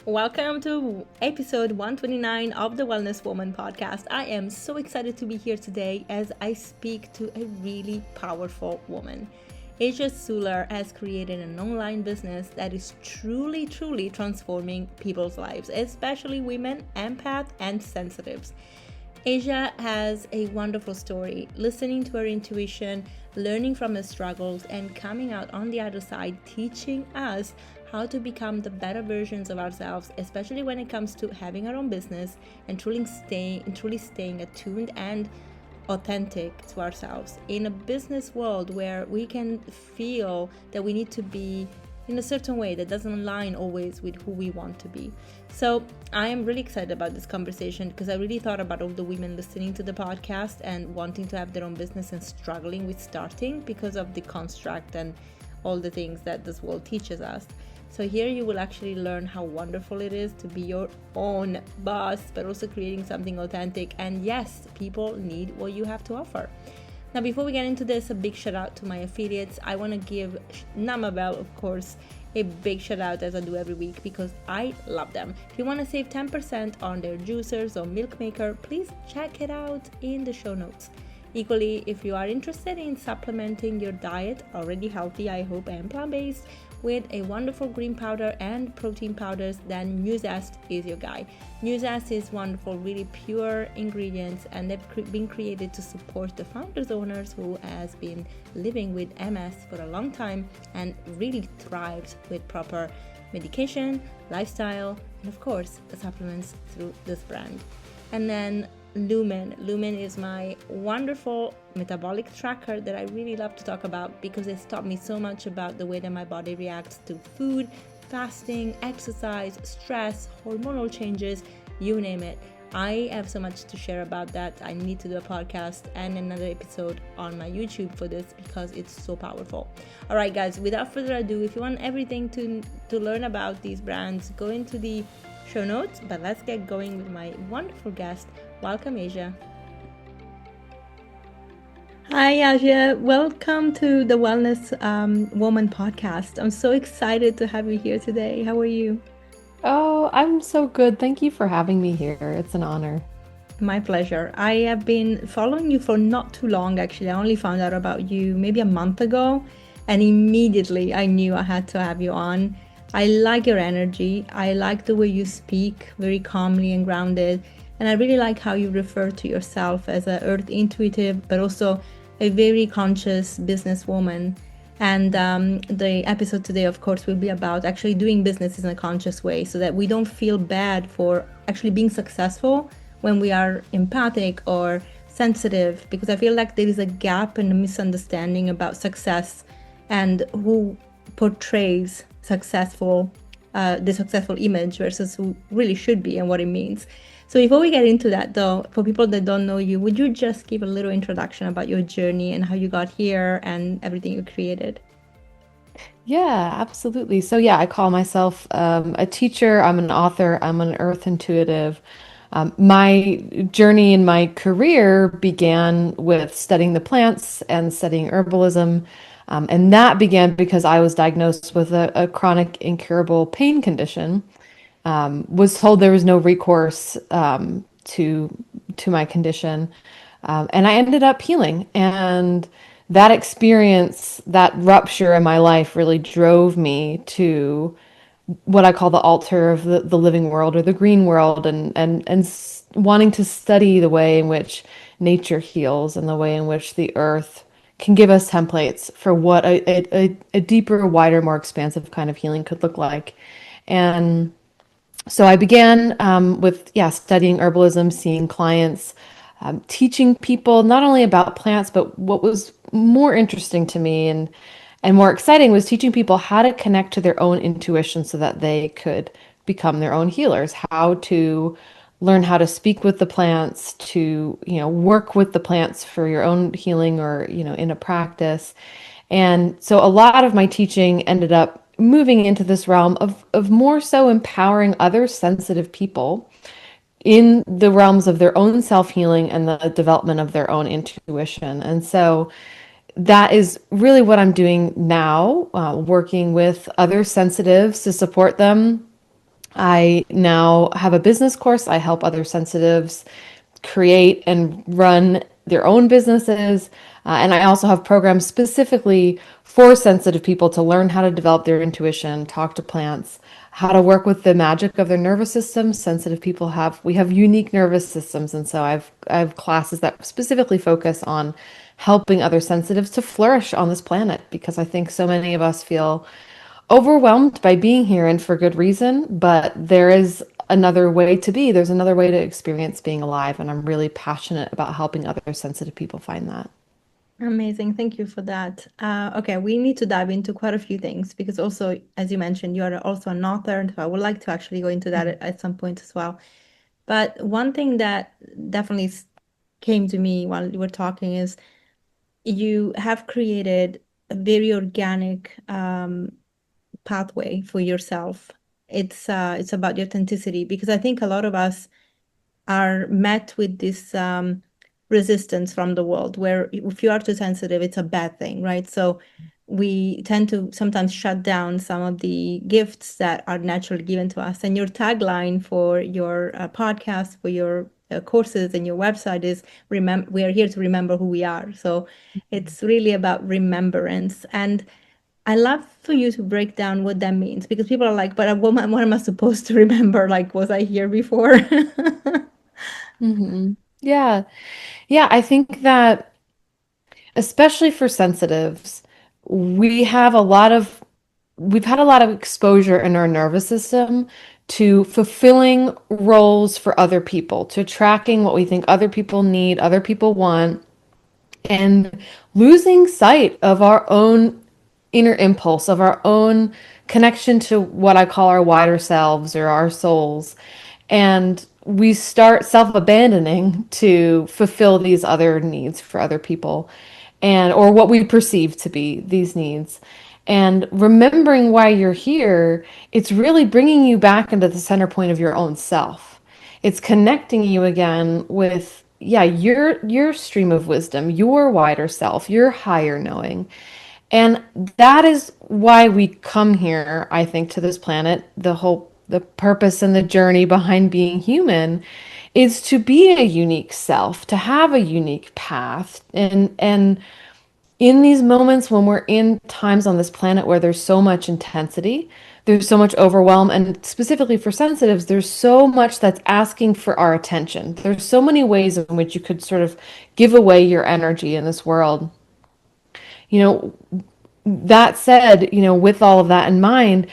Welcome to episode 129 of the Wellness Woman podcast. I am so excited to be here today as I speak to a really powerful woman. Asia Suler has created an online business that is truly transforming people's lives, especially women, empath, and sensitives. Asia has a wonderful story. Listening to her intuition, learning from her struggles, and coming out on the other side, teaching us how to become the better versions of ourselves, especially when it comes to having our own business and truly staying attuned and authentic to ourselves in a business world where we can feel that we need to be in a certain way that doesn't align always with who we want to be. So I am really excited about this conversation because I really thought about all the women listening to the podcast and wanting to have their own business and struggling with starting because of the construct and all the things that this world teaches us. So here you will actually learn how wonderful it is to be your own boss, but also creating something authentic. And yes, people need what you have to offer. Now, before we get into this, a big shout out to my affiliates. I want to give Namabel, of course, a big shout out as I do every week because I love them. If you want to save 10% on their juicers or milk maker, please check it out in the show notes. Equally, if you are interested in supplementing your diet, already healthy, I hope, and plant-based, with a wonderful green powder and protein powders, then Newzest is your guy. Newzest is wonderful, really pure ingredients, and they've been created to support the founders owners who has been living with MS for a long time and really thrives with proper medication, lifestyle, and of course the supplements through this brand. And then Lumen is my wonderful metabolic tracker that I really love to talk about because it's taught me so much about the way that my body reacts to food, fasting, exercise, stress, hormonal changes, you name it. I have so much to share about that. I need to do a podcast and another episode on my YouTube for this because it's so powerful. All right, guys, without further ado, if you want everything to learn about these brands, go into the show notes, but let's get going with my wonderful guest. Welcome, Asia. Hi, Asia. Welcome to the Wellness Woman podcast. I'm so excited to have you here today. How are you? Oh, I'm so good. Thank you for having me here. It's an honor. My pleasure. I have been following you for not too long, actually. I only found out about you maybe a month ago, and immediately I knew I had to have you on. I like your energy. I like the way you speak, very calmly and grounded. And I really like how you refer to yourself as an earth intuitive, but also a very conscious businesswoman. And the episode today, of course, will be about actually doing business in a conscious way so that we don't feel bad for actually being successful when we are empathic or sensitive, because I feel like there is a gap and a misunderstanding about success and who portrays the successful image versus who really should be and what it means. So before we get into that, though, for people that don't know you, would you just give a little introduction about your journey and how you got here and everything you created? Yeah, absolutely. So yeah, I call myself a teacher. I'm an author. I'm an earth intuitive. My journey in my career began with studying the plants and studying herbalism. And that began because I was diagnosed with a chronic incurable pain condition. Was told there was no recourse to my condition, and I ended up healing. And that experience, that rupture in my life, really drove me to what I call the altar of the living world or the green world, and wanting to study the way in which nature heals and the way in which the earth can give us templates for what a deeper, wider, more expansive kind of healing could look like. And so I began with studying herbalism, seeing clients, teaching people not only about plants, but what was more interesting to me and more exciting was teaching people how to connect to their own intuition so that they could become their own healers, how to learn how to speak with the plants, to work with the plants for your own healing or in a practice. And so a lot of my teaching ended up moving into this realm of more so empowering other sensitive people in the realms of their own self-healing and the development of their own intuition. And so that is really what I'm doing now, working with other sensitives to support them I now have a business course. I help other sensitives create and run their own businesses. And I also have programs specifically for sensitive people to learn how to develop their intuition, talk to plants, how to work with the magic of their nervous system. Sensitive people we have unique nervous systems. And so I have classes that specifically focus on helping other sensitives to flourish on this planet because I think so many of us feel overwhelmed by being here and for good reason, but there is another way to be. There's another way to experience being alive, and I'm really passionate about helping other sensitive people find that. Amazing. Thank you for that. Okay, we need to dive into quite a few things because also, as you mentioned, you are also an author, and so I would like to actually go into that at some point as well. But one thing that definitely came to me while you were talking is you have created a very organic pathway for yourself. It's about your authenticity because I think a lot of us are met with this resistance from the world where if you are too sensitive, it's a bad thing, right? So we tend to sometimes shut down some of the gifts that are naturally given to us. And your tagline for your podcast, for your courses and your website is remember we are here to remember who we are. So it's really about remembrance. And I love for you to break down what that means because people are like, but what am I supposed to remember? Like, was I here before? Hmm. Yeah. Yeah. I think that, especially for sensitives, we have a lot of, we've had a lot of exposure in our nervous system to fulfilling roles for other people, to tracking what we think other people need, other people want, and losing sight of our own inner impulse, of our own connection to what I call our wider selves or our souls. And we start self abandoning to fulfill these other needs for other people and or what we perceive to be these needs. And remembering why you're here, it's really bringing you back into the center point of your own self. It's connecting you again with, yeah, your stream of wisdom, your wider self, your higher knowing. And that is why we come here, I think, to this planet. The purpose and the journey behind being human is to be a unique self, to have a unique path. And in these moments when we're in times on this planet where there's so much intensity, there's so much overwhelm, and specifically for sensitives, there's so much that's asking for our attention. There's so many ways in which you could sort of give away your energy in this world. You know, that said, with all of that in mind,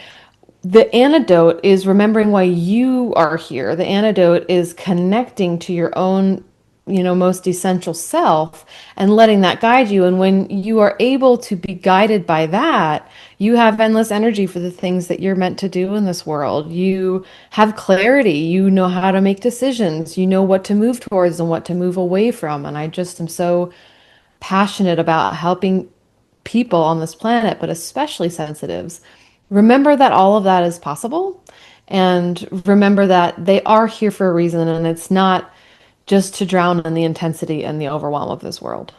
the antidote is remembering why you are here. The antidote is connecting to your own, most essential self and letting that guide you. And when you are able to be guided by that, you have endless energy for the things that you're meant to do in this world. You have clarity. You know how to make decisions. You know what to move towards and what to move away from. And I just am so passionate about helping people on this planet, but especially sensitives, remember that all of that is possible and remember that they are here for a reason and it's not just to drown in the intensity and the overwhelm of this world.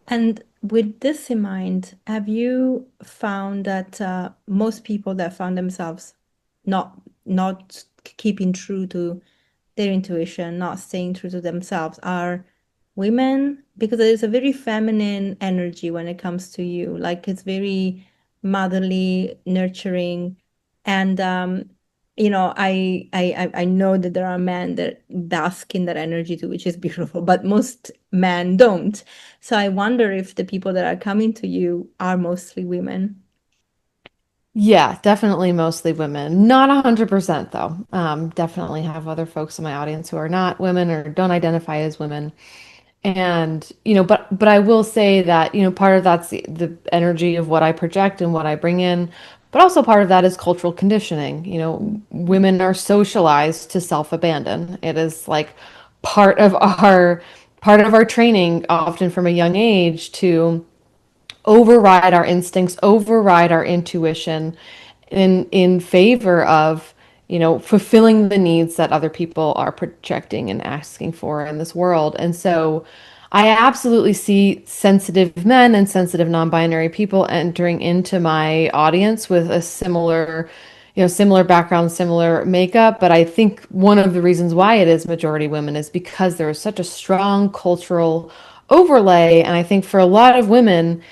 And with this in mind, have you found that most people that found themselves not keeping true to their intuition, not staying true to themselves, are women? Because there's a very feminine energy when it comes to you. Like it's very motherly, nurturing, and I know that there are men that bask in that energy too, which is beautiful, but most men don't. So I wonder if the people that are coming to you are mostly women. Yeah, definitely mostly women. Not 100% though. Definitely have other folks in my audience who are not women or don't identify as women. And, but I will say that, part of that's the energy of what I project and what I bring in, but also part of that is cultural conditioning. Women are socialized to self-abandon. It is like part of our part of our training, often from a young age, to override our instincts, override our intuition in favor of, fulfilling the needs that other people are projecting and asking for in this world. And so I absolutely see sensitive men and sensitive non-binary people entering into my audience with a similar, similar background, similar makeup. But I think one of the reasons why it is majority women is because there is such a strong cultural overlay. And I think for a lot of women,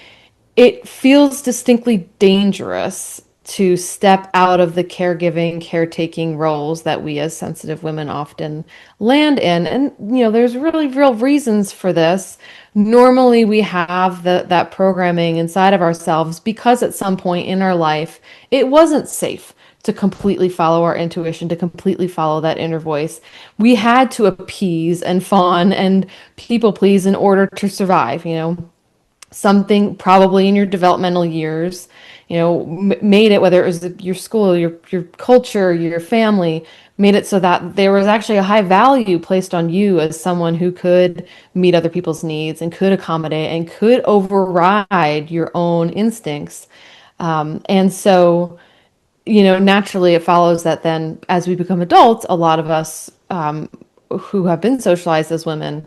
it feels distinctly dangerous to step out of the caregiving, caretaking roles that we as sensitive women often land in. And, there's really real reasons for this. Normally, we have that programming inside of ourselves because at some point in our life, it wasn't safe to completely follow our intuition, to completely follow that inner voice. We had to appease and fawn and people please in order to survive, something probably in your developmental years, made it, whether it was your school, your culture, your family, made it so that there was actually a high value placed on you as someone who could meet other people's needs and could accommodate and could override your own instincts. And so, naturally it follows that then as we become adults, a lot of us who have been socialized as women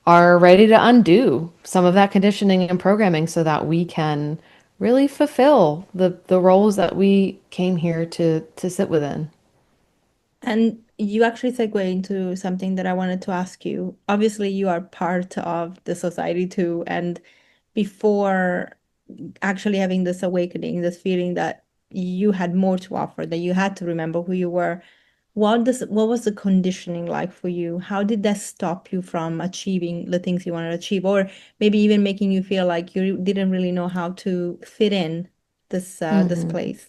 are ready to undo some of that conditioning and programming so that we can really fulfill the roles that we came here to sit within. And you actually segue into something that I wanted to ask you. Obviously, you are part of the society too. And before actually having this awakening, this feeling that you had more to offer, that you had to remember who you were, what was the conditioning like for you? How did that stop you from achieving the things you wanted to achieve, or maybe even making you feel like you didn't really know how to fit in this Mhm. place?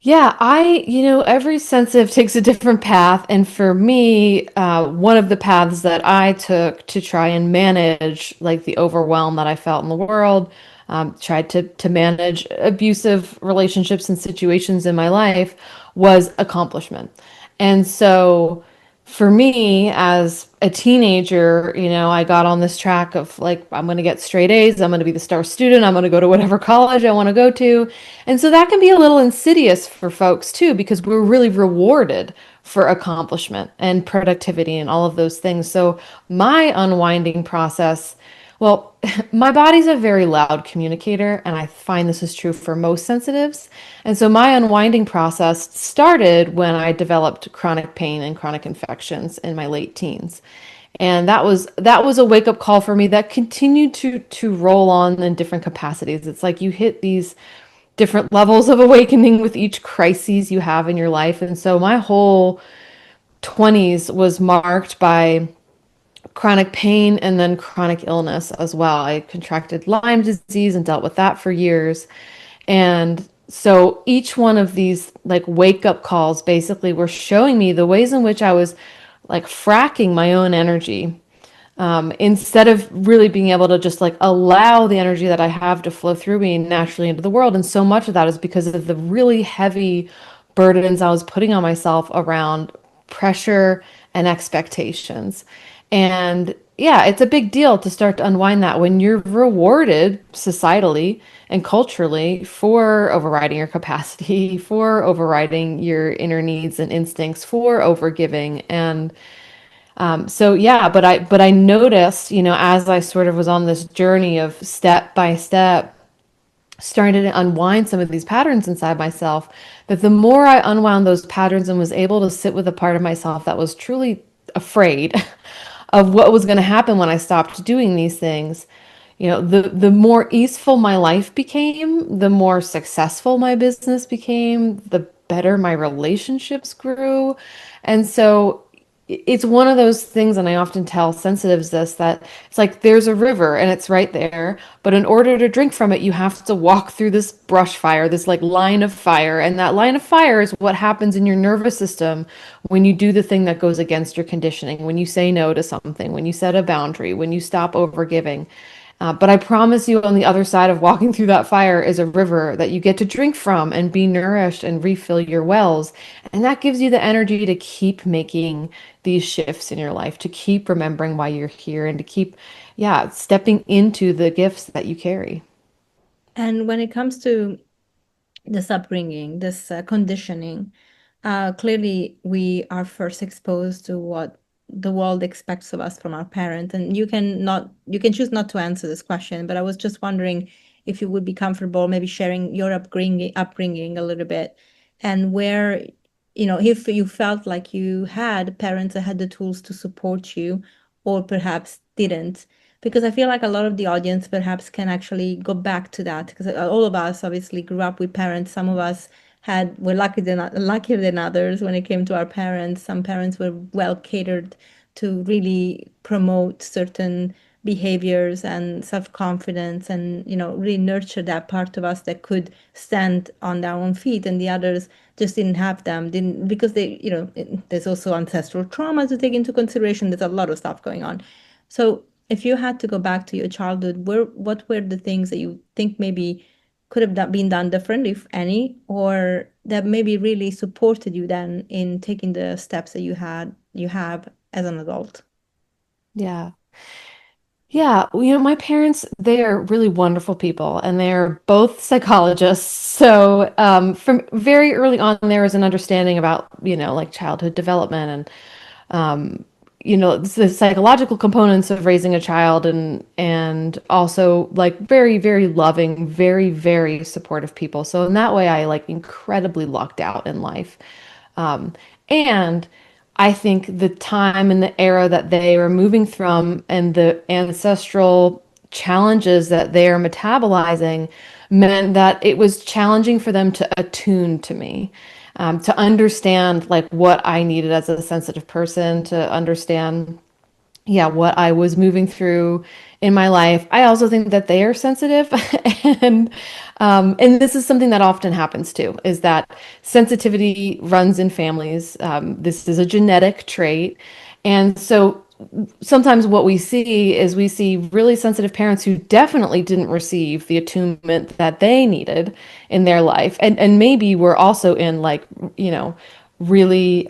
Yeah, every sensitive takes a different path. And for me, one of the paths that I took to try and manage like the overwhelm that I felt in the world, tried to manage abusive relationships and situations in my life was accomplishment. And so for me as a teenager, I got on this track of like, I'm going to get straight A's. I'm going to be the star student. I'm going to go to whatever college I want to go to. And so that can be a little insidious for folks too, because we're really rewarded for accomplishment and productivity and all of those things. So my unwinding process, well, my body's a very loud communicator, and I find this is true for most sensitives. And so my unwinding process started when I developed chronic pain and chronic infections in my late teens. And that was a wake up call for me that continued to roll on in different capacities. It's like you hit these different levels of awakening with each crises you have in your life. And so my whole 20s was marked by chronic pain and then chronic illness as well. I contracted Lyme disease and dealt with that for years. And so each one of these like wake up calls basically were showing me the ways in which I was like fracking my own energy, instead of really being able to just like allow the energy that I have to flow through me naturally into the world. And so much of that is because of the really heavy burdens I was putting on myself around pressure and expectations. And yeah, it's a big deal to start to unwind that when you're rewarded societally and culturally for overriding your capacity, for overriding your inner needs and instincts, for overgiving. And so yeah, but I noticed, as I sort of was on this journey of step by step, starting to unwind some of these patterns inside myself, that the more I unwound those patterns and was able to sit with a part of myself that was truly afraid of what was going to happen when I stopped doing these things, the more easeful my life became, the more successful my business became, the better my relationships grew. And so it's one of those things, and I often tell sensitives this, that it's like there's a river and it's right there, but in order to drink from it, you have to walk through this brush fire, this like line of fire. And that line of fire is what happens in your nervous system when you do the thing that goes against your conditioning, when you say no to something, when you set a boundary, when you stop overgiving. But I promise you, on the other side of walking through that fire is a river that you get to drink from and be nourished and refill your wells. And that gives you the energy to keep making these shifts in your life, to keep remembering why you're here, and to keep, yeah, stepping into the gifts that you carry. And when it comes to this upbringing, this conditioning, clearly we are first exposed to what the world expects of us from our parents. And you can choose not to answer this question, but I was just wondering if you would be comfortable maybe sharing your upbringing a little bit. and where, if you felt like you had parents that had the tools to support you or perhaps didn't. Because I feel like a lot of the audience perhaps can actually go back to that, because all of us obviously grew up with parents. Some of us were luckier than others when it came to our parents. Some parents were well catered to really promote certain behaviors and self-confidence, and really nurture that part of us that could stand on their own feet, and the others just didn't have them, didn't, because they, there's also ancestral trauma to take into consideration. There's a lot of stuff going on. So if you had to go back to your childhood, what were the things that you think maybe could have been done different, if any, or that maybe really supported you then in taking the steps that you have as an adult? Yeah. Yeah, well, my parents, they are really wonderful people and they're both psychologists. So, from very early on, there was an understanding about, like childhood development and, the psychological components of raising a child and also like very, very loving, very, very supportive people. So in that way, I like incredibly lucked out in life. Um, and I think the time and the era that they were moving from and the ancestral challenges that they are metabolizing meant that it was challenging for them to attune to me, to understand like what I needed as a sensitive person, to understand yeah, what I was moving through in my life. I also think that they are sensitive, and and this is something that often happens too, is that sensitivity runs in families. This is a genetic trait, and so sometimes what we see really sensitive parents who definitely didn't receive the attunement that they needed in their life, and maybe were also in like really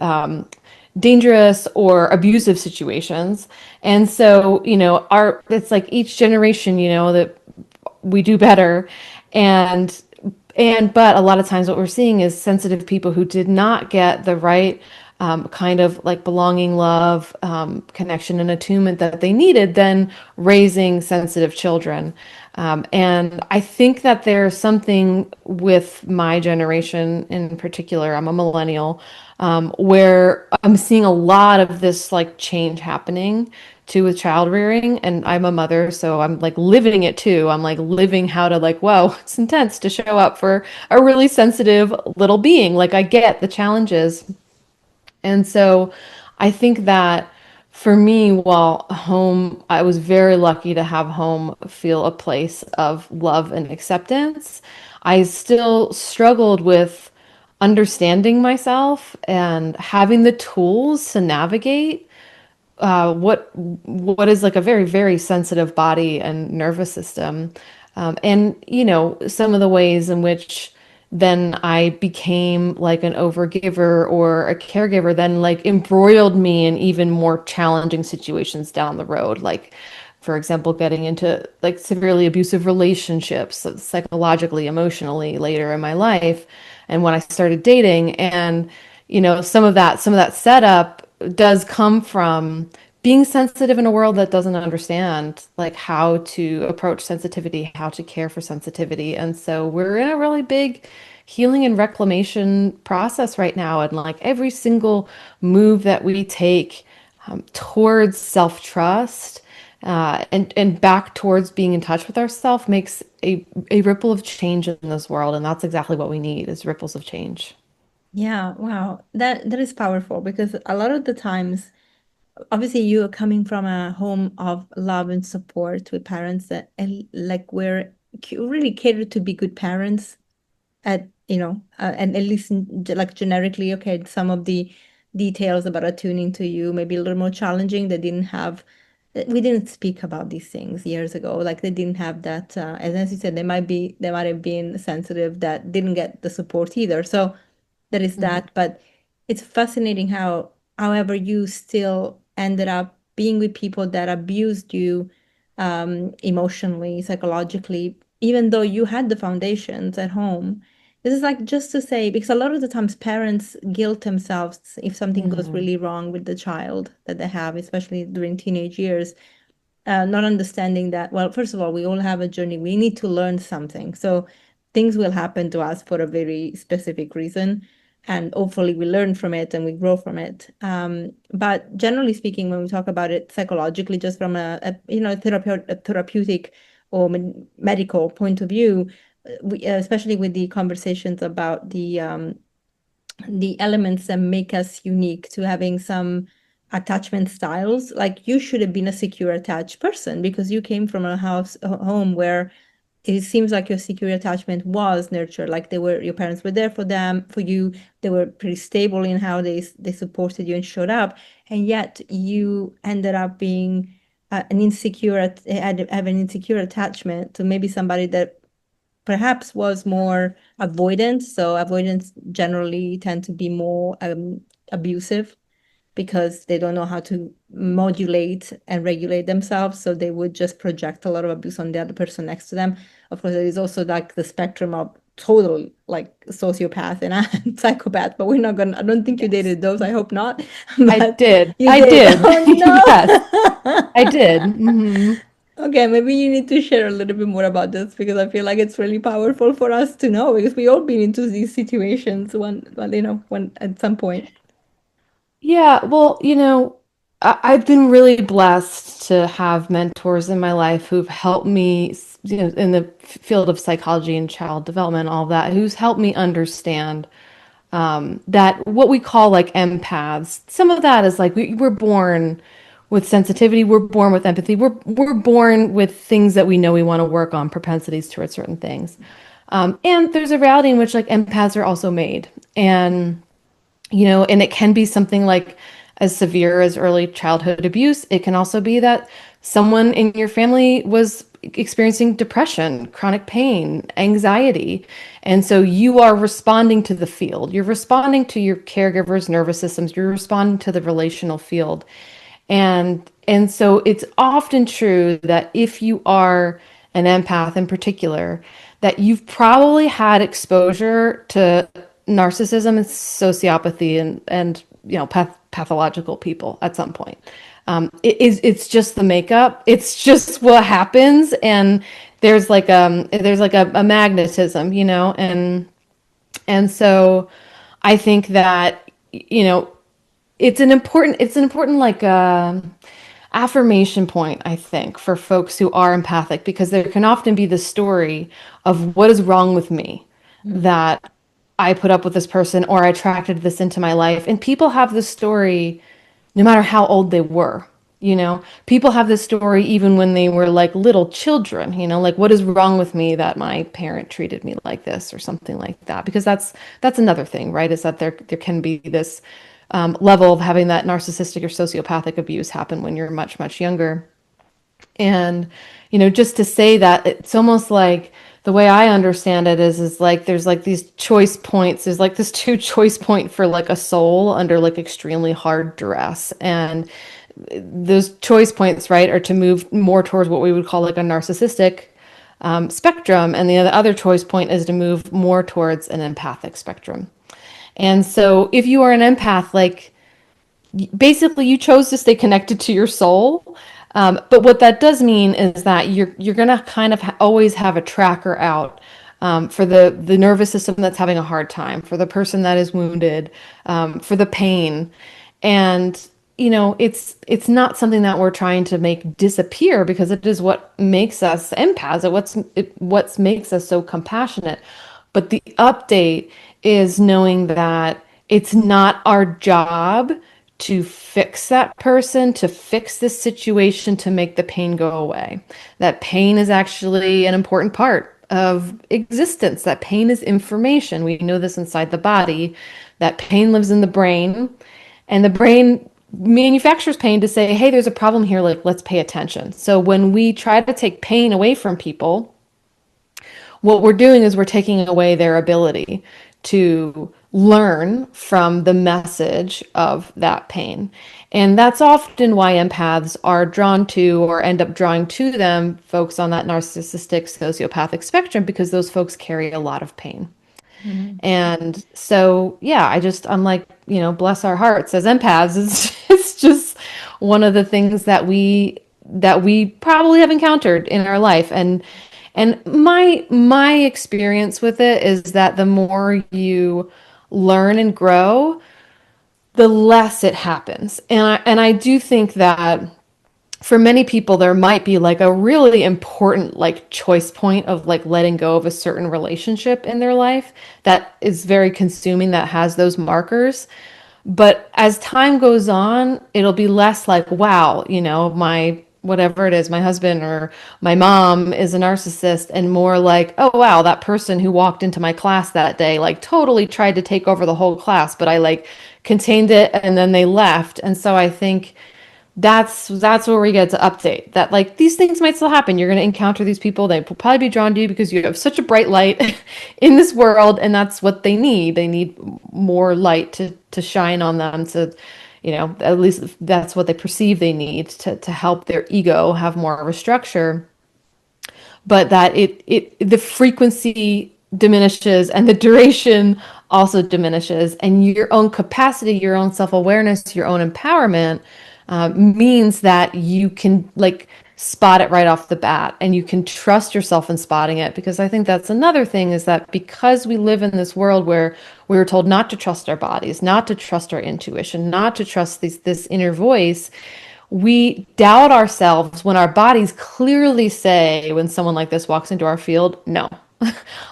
dangerous or abusive situations. And so, our it's like each generation, that we do better. And but a lot of times what we're seeing is sensitive people who did not get the right kind of like belonging, love, connection, and attunement that they needed, then raising sensitive children. And I think that there's something with my generation in particular, I'm a millennial, where I'm seeing a lot of this like change happening too with child rearing. And I'm a mother, so I'm like living it too. I'm like living how to like, whoa, it's intense to show up for a really sensitive little being. Like I get the challenges. And so I think that for me, while home, I was very lucky to have home feel a place of love and acceptance. I still struggled with understanding myself and having the tools to navigate what is like a very, very sensitive body and nervous system. And, some of the ways in which then I became like an overgiver or a caregiver, then like embroiled me in even more challenging situations down the road. Like, for example, getting into like severely abusive relationships, psychologically, emotionally later in my life. And when I started dating, and some of that setup does come from being sensitive in a world that doesn't understand like how to approach sensitivity, how to care for sensitivity. And so we're in a really big healing and reclamation process right now. And like every single move that we take towards self-trust and back towards being in touch with ourselves makes a ripple of change in this world. And that's exactly what we need is ripples of change. Yeah, wow. That is powerful, because a lot of the times, obviously you are coming from a home of love and support with parents that, and like, we're really catered to be good parents at, and at least like generically, okay, some of the details about attuning to you maybe a little more challenging. They didn't have, we didn't speak about these things years ago. Like they didn't have that, as you said, they might have been sensitive that didn't get the support either. So there is Mhm. that. But it's fascinating how, however, you still ended up being with people that abused you, emotionally, psychologically, even though you had the foundations at home. This is like, just to say, because a lot of the times parents guilt themselves if something goes Mhm. really wrong with the child that they have, especially during teenage years, not understanding that, well, first of all, we all have a journey. We need to learn something. So things will happen to us for a very specific reason. and hopefully we learn from it and we grow from it. But generally speaking, when we talk about it psychologically, just from a therapeutic or medical point of view, especially with the conversations about the elements that make us unique to having some attachment styles. Like you should have been a secure attached person because you came from a home where it seems like your secure attachment was nurtured, like your parents were there for you, they were pretty stable in how they supported you and showed up, and yet you ended up being have an insecure attachment to maybe somebody that perhaps was more avoidant. So avoidants generally tend to be more abusive because they don't know how to modulate and regulate themselves. So they would just project a lot of abuse on the other person next to them. Of course, there is also like the spectrum of total like sociopath and psychopath, but I don't think you Yes. dated those. I hope not. I But did. you I did. did. Yes, Oh I no. did. Hmm. Okay, maybe you need to share a little bit more about this because I feel like it's really powerful for us to know because we all been into these situations when at some point. Yeah, well, I've been really blessed to have mentors in my life who've helped me, in the field of psychology and child development, all that, who's helped me understand that what we call like empaths, some of that is like we're born with sensitivity, we're born with empathy, we're born with things that we know we want to work on, propensities towards certain things. And there's a reality in which like empaths are also made. And it can be something like as severe as early childhood abuse. It can also be that someone in your family was experiencing depression, chronic pain, anxiety. And so you are responding to the field. You're responding to your caregiver's nervous systems. You're responding to the relational field. And so it's often true that if you are an empath in particular, that you've probably had exposure to narcissism and sociopathy and pathological people at some point. It's just the makeup. It's just what happens, and there's like a magnetism, and so I think that it's an important like affirmation point, I think, for folks who are empathic, because there can often be the story of what is wrong with me Mm. that I put up with this person or I attracted this into my life. And people have this story no matter how old they were. People have this story even when they were like little children, like what is wrong with me that my parent treated me like this or something like that. Because that's another thing, right? Is that there can be this level of having that narcissistic or sociopathic abuse happen when you're much, much younger. And, just to say that it's almost like the way I understand it is like there's like these choice points. There's like this two choice point for like a soul under like extremely hard duress. And those choice points, right, are to move more towards what we would call like a narcissistic spectrum. And the other choice point is to move more towards an empathic spectrum. And so if you are an empath, like basically you chose to stay connected to your soul. But what that does mean is that you're gonna kind of always have a tracker out for the nervous system that's having a hard time, for the person that is wounded, for the pain, and it's not something that we're trying to make disappear because it is what makes us empaths. What makes us so compassionate. But the update is knowing that it's not our job to fix that person, to fix this situation, to make the pain go away. That pain is actually an important part of existence. That pain is information. We know this inside the body. That pain lives in the brain, and the brain manufactures pain to say, hey, there's a problem here, like let's pay attention. So when we try to take pain away from people, what we're doing is we're taking away their ability to learn from the message of that pain. And that's often why empaths are drawn to or end up drawing to them folks on that narcissistic sociopathic spectrum, because those folks carry a lot of pain. Mhm. And so, yeah, I'm like, bless our hearts as empaths. It's just one of the things that we probably have encountered in our life. And my experience with it is that the more you learn and grow, the less it happens. And I do think that for many people there might be like a really important like choice point of like letting go of a certain relationship in their life that is very consuming, that has those markers. But as time goes on, it'll be less like, wow, my whatever it is, my husband or my mom is a narcissist, and more like, oh wow, that person who walked into my class that day like totally tried to take over the whole class, but I like contained it and then they left. And so I think that's where we get to update that like these things might still happen. You're going to encounter these people. They will probably be drawn to you because you have such a bright light in this world, and that's what they need. They need more light to shine on them, to at least that's what they perceive they need to help their ego have more of a structure. But that the frequency diminishes and the duration also diminishes, and your own capacity, your own self-awareness, your own empowerment means that you can like spot it right off the bat, and you can trust yourself in spotting it. Because I think that's another thing, is that because we live in this world where we were told not to trust our bodies, not to trust our intuition, not to trust this inner voice, we doubt ourselves when our bodies clearly say, when someone like this walks into our field, no.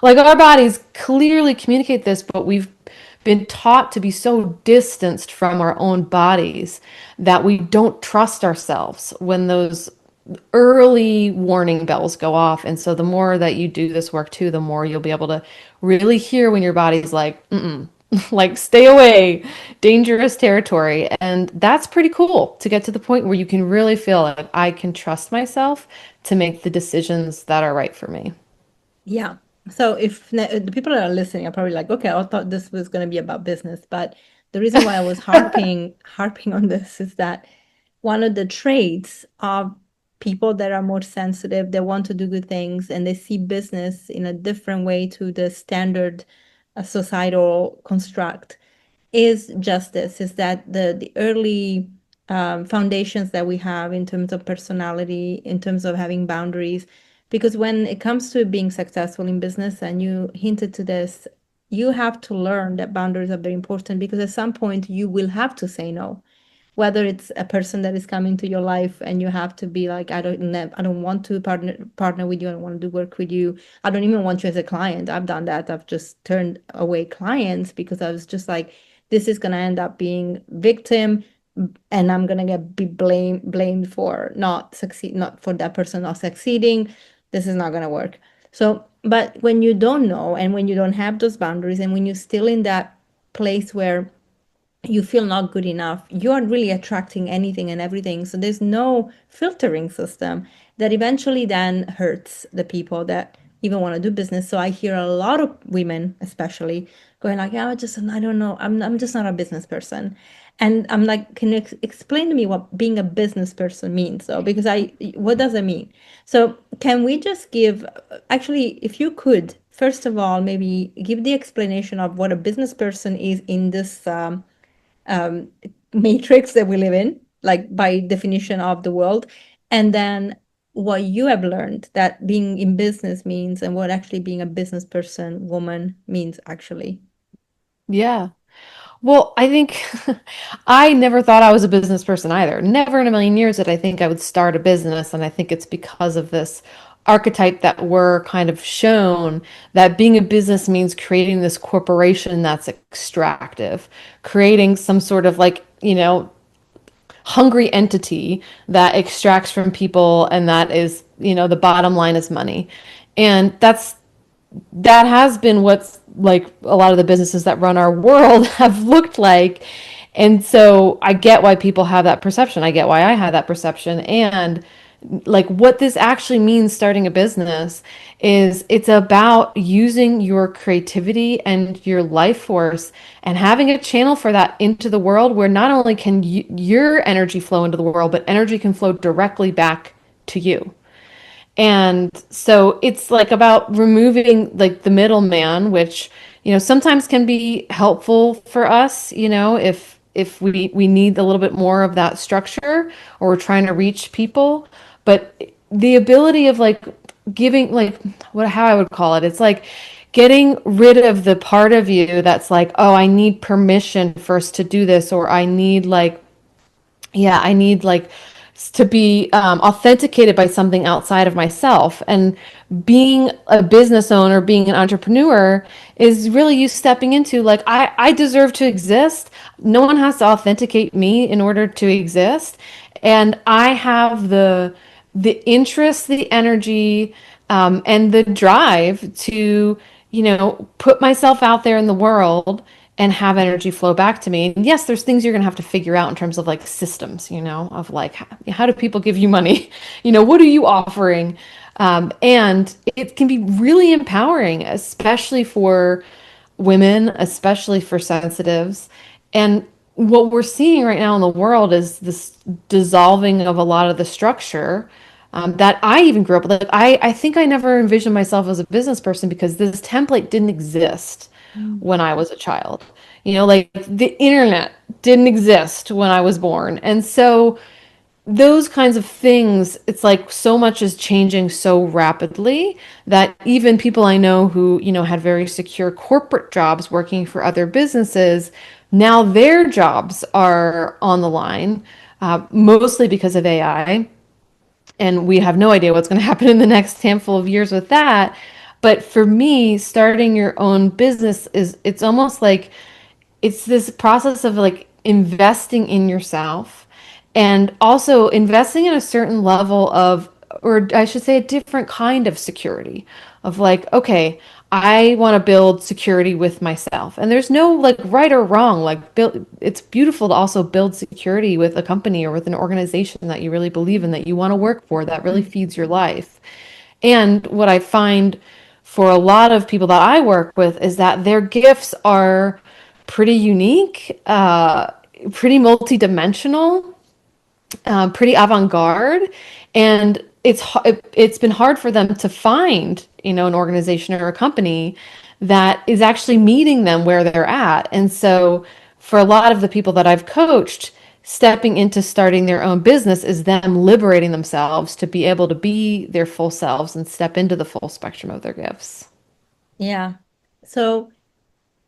Like our bodies clearly communicate this, but we've been taught to be so distanced from our own bodies that we don't trust ourselves when those early warning bells go off. And so the more that you do this work too, the more you'll be able to really hear when your body's like, mm-mm, like stay away, dangerous territory. And that's pretty cool to get to the point where you can really feel like I can trust myself to make the decisions that are right for me. Yeah. So if the people that are listening are probably like, okay, I thought this was going to be about business, but the reason why I was harping on this is that one of the traits of people that are more sensitive, they want to do good things, and they see business in a different way to the standard societal construct, is justice, is that the early foundations that we have in terms of personality, in terms of having boundaries. Because when it comes to being successful in business, and you hinted to this, you have to learn that boundaries are very important, because at some point you will have to say no, whether it's a person that is coming to your life and you have to be like, I don't want to partner with you. I don't want to do work with you. I don't even want you as a client. I've done that. I've just turned away clients because I was just like, this is going to end up being victim, and I'm going to be blamed for not for that person not succeeding. This is not going to work. So, but when you don't know, and when you don't have those boundaries, and when you're still in that place where you feel not good enough, you aren't really attracting anything and everything. So there's no filtering system that eventually then hurts the people that even want to do business. So I hear a lot of women, especially, going like, yeah, I don't know. I'm just not a business person. And I'm like, can you explain to me what being a business person means? So, because what does it mean? So can we just give, actually, if you could, first of all, maybe give the explanation of what a business person is in this um, matrix that we live in, like by definition of the world, and then what you have learned that being in business means, and what actually being a business person, woman, means actually. Yeah. Well, I think I never thought I was a business person either. Never in a million years did I think I would start a business. And I think it's because of this archetype that we're kind of shown, that being a business means creating this corporation that's extractive, creating some sort of like, hungry entity that extracts from people, and that is, the bottom line is money. And that has been what's like a lot of the businesses that run our world have looked like. And so I get why people have that perception. I get why I had that perception. And like what this actually means, starting a business, is it's about using your creativity and your life force and having a channel for that into the world, where not only can your energy flow into the world, but energy can flow directly back to you. And so it's like about removing like the middleman, which, sometimes can be helpful for us, if we need a little bit more of that structure, or we're trying to reach people. But the ability of like giving, like, how I would call it, it's like getting rid of the part of you that's like, oh, I need permission first to do this, or I need like, yeah, I need like to be authenticated by something outside of myself. And being a business owner, being an entrepreneur is really you stepping into like, I deserve to exist. No one has to authenticate me in order to exist. And I have the interest, the energy, and the drive to, put myself out there in the world and have energy flow back to me. And yes, there's things you're going to have to figure out in terms of like systems, of like how do people give you money? What are you offering? And it can be really empowering, especially for women, especially for sensitives. And what we're seeing right now in the world is this dissolving of a lot of the structure that I even grew up with. Like, I think I never envisioned myself as a business person because this template didn't exist Mm. when I was a child. Like the internet didn't exist when I was born. And so those kinds of things, it's like so much is changing so rapidly that even people I know who, had very secure corporate jobs working for other businesses, now their jobs are on the line, mostly because of AI. And we have no idea what's going to happen in the next handful of years with that. But for me, starting your own business it's almost like it's this process of like investing in yourself and also investing in a certain level of, or I should say, a different kind of security of like, okay, I want to build security with myself. And there's no like right or wrong. Like, it's beautiful to also build security with a company or with an organization that you really believe in, that you want to work for, that really feeds your life. And what I find for a lot of people that I work with is that their gifts are pretty unique, pretty multidimensional, pretty avant-garde, and it's been hard for them to find, an organization or a company that is actually meeting them where they're at. And so for a lot of the people that I've coached, stepping into starting their own business is them liberating themselves to be able to be their full selves and step into the full spectrum of their gifts. Yeah. So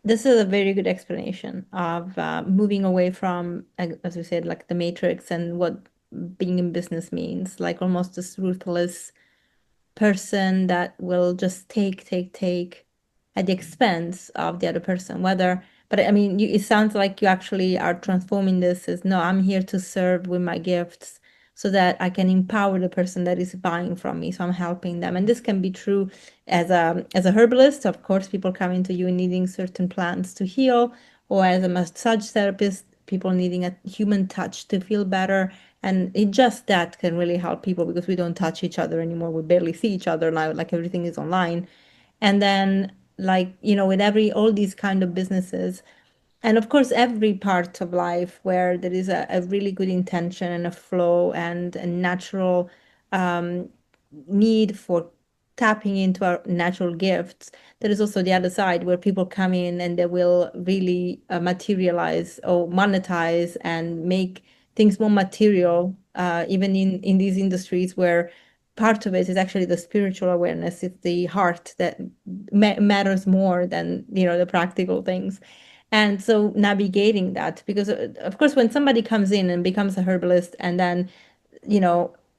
this is a very good explanation of moving away from, as we said, like the matrix and what being in business means, like almost this ruthless person that will just take at the expense of the other person. Whether, but I mean, it sounds like you actually are transforming this as, no, I'm here to serve with my gifts so that I can empower the person that is buying from me. So I'm helping them. And this can be true as a herbalist. Of course, people coming to you needing certain plants to heal, or as a massage therapist, people needing a human touch to feel better. And it just that can really help people because we don't touch each other anymore. We barely see each other now, like everything is online. And then, like, with all these kind of businesses, and of course, every part of life where there is a really good intention and a flow and a natural um, need for tapping into our natural gifts, there is also the other side where people come in and they will really materialize or monetize and make things more material, even in these industries where part of it is actually the spiritual awareness. It's the heart that matters more than, the practical things. And so navigating that, because of course, when somebody comes in and becomes a herbalist and then,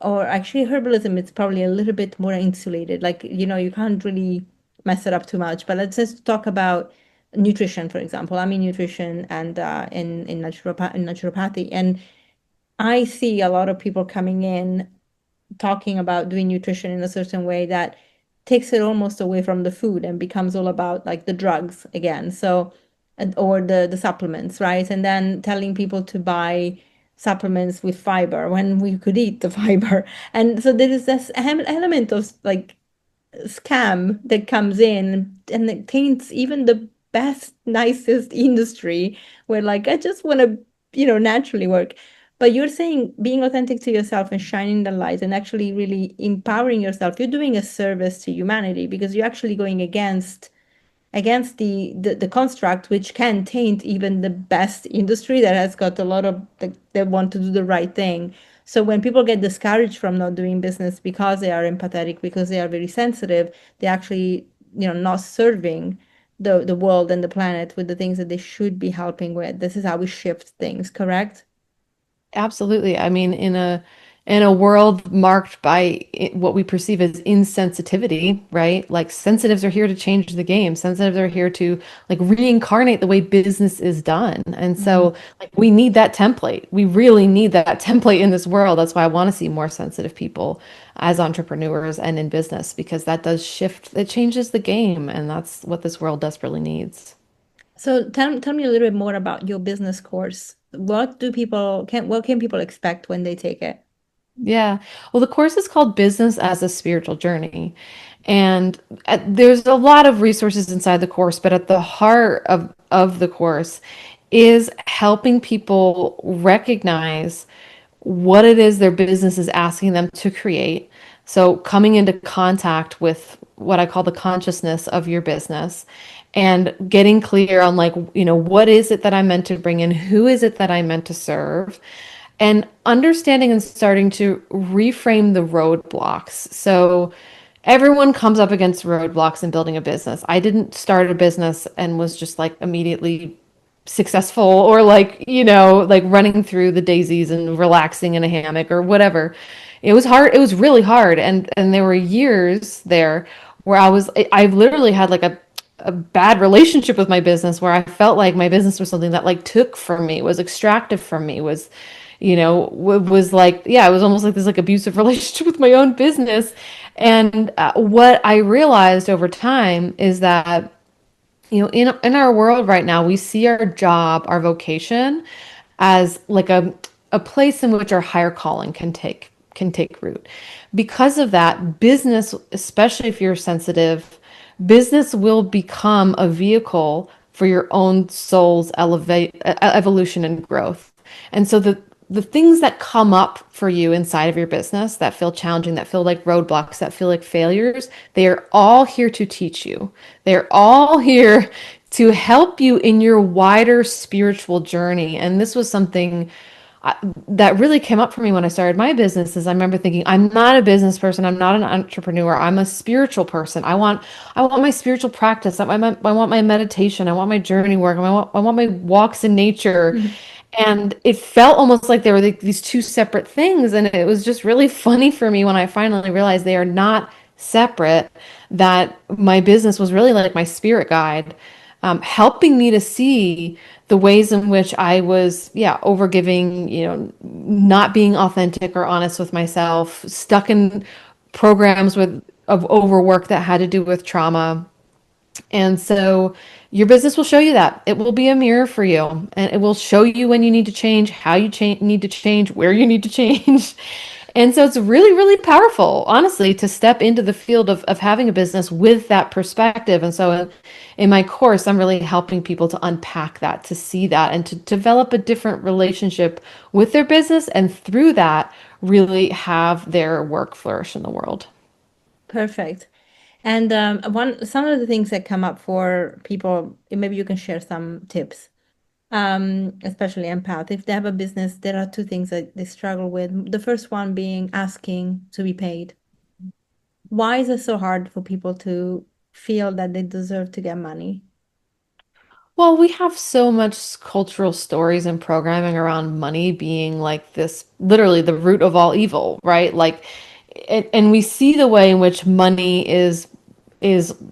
or actually herbalism, it's probably a little bit more insulated. Like, you can't really mess it up too much. But let's just talk about nutrition, for example. I'm in nutrition and in naturopathy. And I see a lot of people coming in talking about doing nutrition in a certain way that takes it almost away from the food and becomes all about like the drugs again. So, or the supplements, right? And then telling people to buy supplements with fiber when we could eat the fiber. And so there is this element of like scam that comes in and it taints even the best, nicest industry where like I just want to, naturally work. But you're saying being authentic to yourself and shining the light and actually really empowering yourself, you're doing a service to humanity because you're actually going against the construct, which can taint even the best industry that has got a lot of they want to do the right thing. So when people get discouraged from not doing business because they are empathetic, because they are very sensitive, they actually not serving the world and the planet with the things that they should be helping with. This is how we shift things, correct? Absolutely. I mean, in a world marked by what we perceive as insensitivity, right? Like sensitives are here to change the game. Sensitives are here to like reincarnate the way business is done. And so like we need that template. We really need that template in this world. That's why I want to see more sensitive people as entrepreneurs and in business because that does shift, it changes the game, and that's what this world desperately needs. So tell me a little bit more about your business course. What can people expect when they take it? Yeah. Well, the course is called Business as a Spiritual Journey. And there's a lot of resources inside the course, but at the heart of the course is helping people recognize what it is their business is asking them to create. So coming into contact with what I call the consciousness of your business and getting clear on like, what is it that I'm meant to bring in? Who is it that I'm meant to serve? And understanding and starting to reframe the roadblocks. So everyone comes up against roadblocks in building a business. I didn't start a business and was just like immediately successful or like, like running through the daisies and relaxing in a hammock or whatever. It was hard. It was really hard. And there were years there where I've literally had like a bad relationship with my business where I felt like my business was something that like took from me, was extractive from me, was like, yeah, it was almost like this like abusive relationship with my own business. And what I realized over time is that in our world right now, we see our job, our vocation, as like a place in which our higher calling can take root. Because of that, business, especially if you're sensitive, business will become a vehicle for your own soul's evolution and growth. And so the things that come up for you inside of your business that feel challenging, that feel like roadblocks, that feel like failures, they are all here to teach you. They're all here to help you in your wider spiritual journey. And this was something that really came up for me when I started my business. Is I remember thinking, I'm not a business person, I'm not an entrepreneur, I'm a spiritual person. I want my spiritual practice, I want my meditation, I want my journey work, I want my walks in nature. And it felt almost like there were these two separate things. And it was just really funny for me when I finally realized they are not separate, that my business was really like my spirit guide, helping me to see the ways in which I was, yeah, overgiving, not being authentic or honest with myself, stuck in programs of overwork that had to do with trauma. And so your business will show you that. It will be a mirror for you, and it will show you when you need to change, how you need to change, where you need to change. And so it's really, really powerful, honestly, to step into the field of having a business with that perspective. And so in my course, I'm really helping people to unpack that, to see that, and to develop a different relationship with their business. And through that, really have their work flourish in the world. Perfect. And some of the things that come up for people, maybe you can share some tips, especially empath. If they have a business, there are two things that they struggle with. The first one being asking to be paid. Why is it so hard for people to feel that they deserve to get money? Well, we have so much cultural stories and programming around money being like this, literally the root of all evil, right? Like, and we see the way in which money is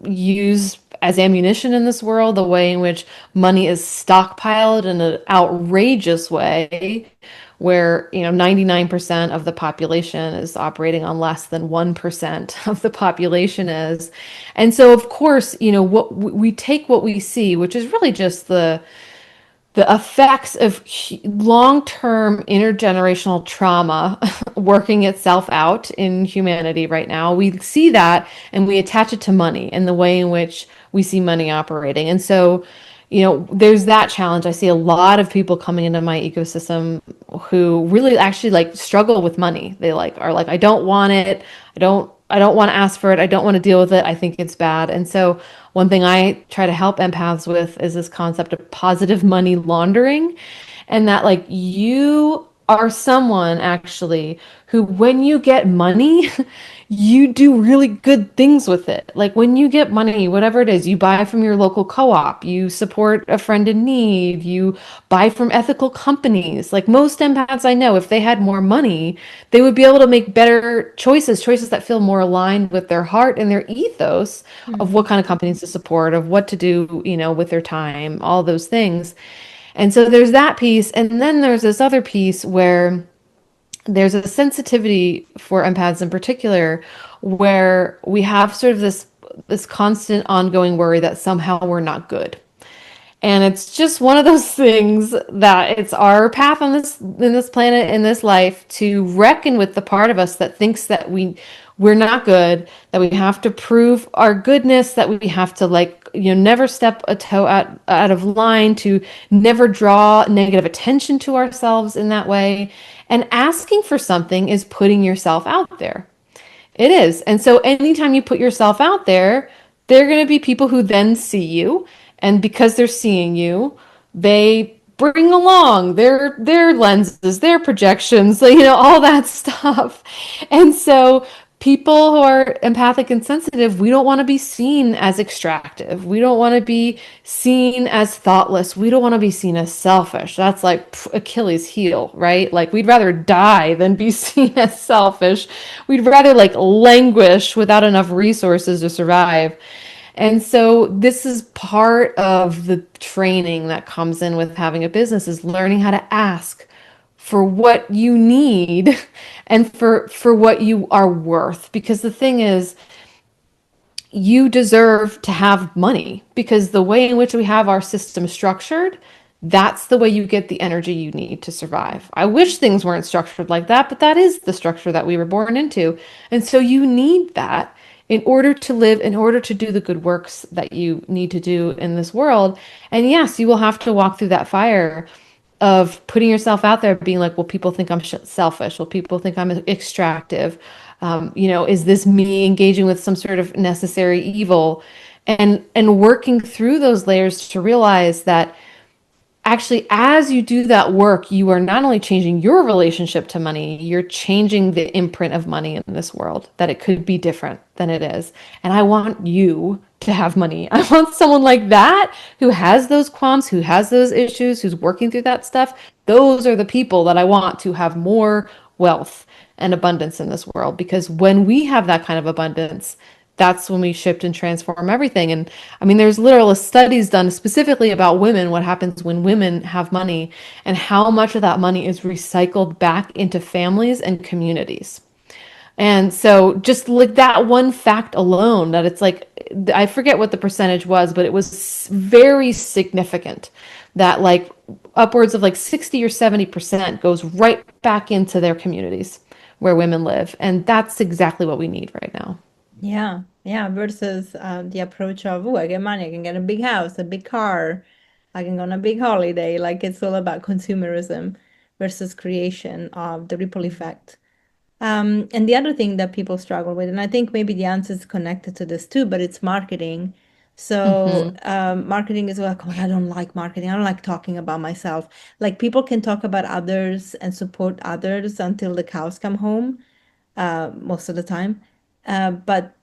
used as ammunition in this world, the way in which money is stockpiled in an outrageous way, where 99% of the population is operating on less than 1% of the population is. And so of course, what we take what we see, which is really just the effects of long-term intergenerational trauma working itself out in humanity right now. We see that and we attach it to money and the way in which we see money operating. And so, there's that challenge. I see a lot of people coming into my ecosystem who really actually like struggle with money. They are like, I don't want it. I don't want to ask for it. I don't want to deal with it. I think it's bad. And so one thing I try to help empaths with is this concept of positive money laundering, and that like you are someone actually who, when you get money, you do really good things with it. Like when you get money, whatever it is, you buy from your local co-op, you support a friend in need, you buy from ethical companies. Like most empaths I know, if they had more money, they would be able to make better choices, choices that feel more aligned with their heart and their ethos of what Mhm. kind of companies to support, of what to do, with their time, all those things. And so there's that piece. And then there's this other piece where there's a sensitivity for empaths in particular, where we have sort of this constant ongoing worry that somehow we're not good. And it's just one of those things that it's our path on this in this planet, in this life, to reckon with the part of us that thinks that we're not good, that we have to prove our goodness, that we have to, like, never step a toe out of line, to never draw negative attention to ourselves in that way. And asking for something is putting yourself out there. It is. And so anytime you put yourself out there, there are going to be people who then see you. And because they're seeing you, they bring along their lenses, their projections, all that stuff. And so people who are empathic and sensitive, we don't want to be seen as extractive. We don't want to be seen as thoughtless. We don't want to be seen as selfish. That's like Achilles' heel, right? Like we'd rather die than be seen as selfish. We'd rather like languish without enough resources to survive. And so this is part of the training that comes in with having a business, is learning how to ask for what you need and for what you are worth. Because the thing is, you deserve to have money, because the way in which we have our system structured, that's the way you get the energy you need to survive. I wish things weren't structured like that, but that is the structure that we were born into. And so you need that in order to live, in order to do the good works that you need to do in this world. And yes, you will have to walk through that fire of putting yourself out there, being like, well, people think I'm selfish. Well, people think I'm extractive. Is this me engaging with some sort of necessary evil? And working through those layers to realize that actually, as you do that work, you are not only changing your relationship to money, you're changing the imprint of money in this world, that it could be different than it is. And I want you to have money. I want someone like that who has those qualms, who has those issues, who's working through that stuff. Those are the people that I want to have more wealth and abundance in this world. Because when we have that kind of abundance, that's when we shift and transform everything. And I mean, there's literal studies done specifically about women, what happens when women have money, and how much of that money is recycled back into families and communities. And so just like that one fact alone, that it's like, I forget what the percentage was, but it was very significant, that like upwards of like 60 or 70% goes right back into their communities where women live. And that's exactly what we need right now. Yeah, yeah, versus the approach of, oh, I get money, I can get a big house, a big car, I can go on a big holiday. Like it's all about consumerism versus creation of the ripple effect. And the other thing that people struggle with, and I think maybe the answer is connected to this too, but it's marketing. So Hmm. marketing is like, oh, I don't like marketing. I don't like talking about myself. Like people can talk about others and support others until the cows come home, most of the time. But